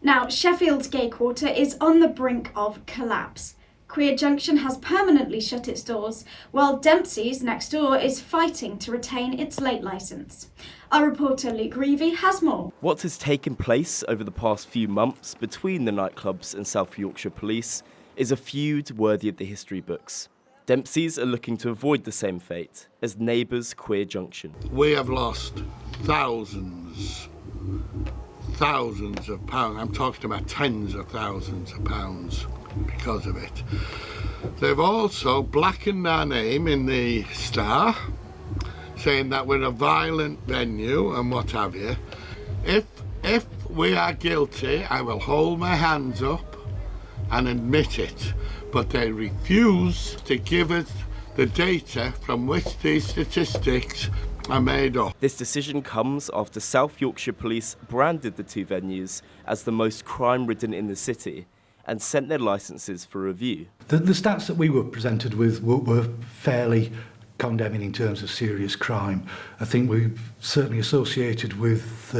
Now, Sheffield's gay quarter is on the brink of collapse. Queer Junction has permanently shut its doors, while Dempsey's next door is fighting to retain its late licence. Our reporter Luke Reevey has more. What has taken place over the past few months between the nightclubs and South Yorkshire Police is a feud worthy of the history books. Dempsey's are looking to avoid the same fate as neighbours Queer Junction. We have lost thousands of pounds. I'm talking about tens of thousands of pounds because of it. They've also blackened our name in the Star, saying that we're a violent venue and what have you. If we are guilty, I will hold my hands up and admit it, but they refuse to give us the data from which these statistics are made up. This decision comes after South Yorkshire Police branded the two venues as the most crime-ridden in the city and sent their licences for review. The stats that we were presented with were fairly condemning in terms of serious crime. I think we certainly associated with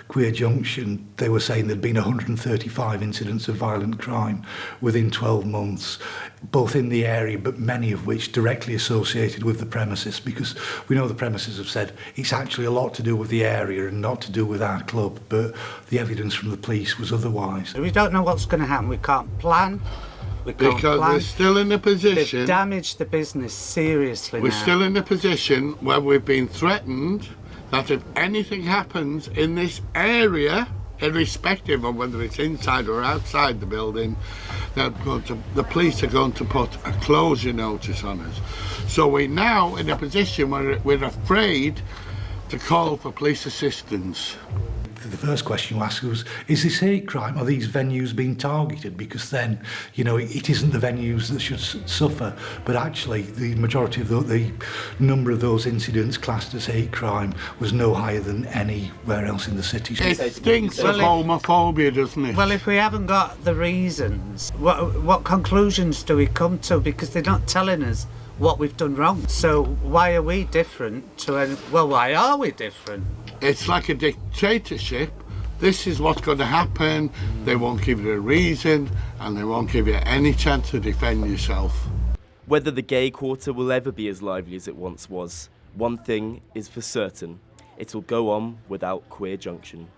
Queer Junction, they were saying there'd been 135 incidents of violent crime within 12 months, both in the area, but many of which directly associated with the premises, because we know the premises have said it's actually a lot to do with the area and not to do with our club, but the evidence from the police was otherwise. We don't know what's going to happen. We can't plan. Because we're still in a position... They've damaged the business seriously We're now. still in a position where we've been threatened that if anything happens in this area, irrespective of whether it's inside or outside the building, the police are going to put a closure notice on us. So we're now in a position where we're afraid to call for police assistance. The first question you asked was, is this hate crime? Are these venues being targeted? Because then, you know, it isn't the venues that should suffer, but actually the majority of the number of those incidents classed as hate crime was no higher than anywhere else in the city. It stinks of homophobia, doesn't it? Well, if we haven't got the reasons, what conclusions do we come to? Because they're not telling us what we've done wrong. So why are we different to why are we different? It's like a dictatorship. This is what's going to happen. They won't give you a reason and they won't give you any chance to defend yourself. Whether the gay quarter will ever be as lively as it once was, one thing is for certain: it will go on without Queer Junction.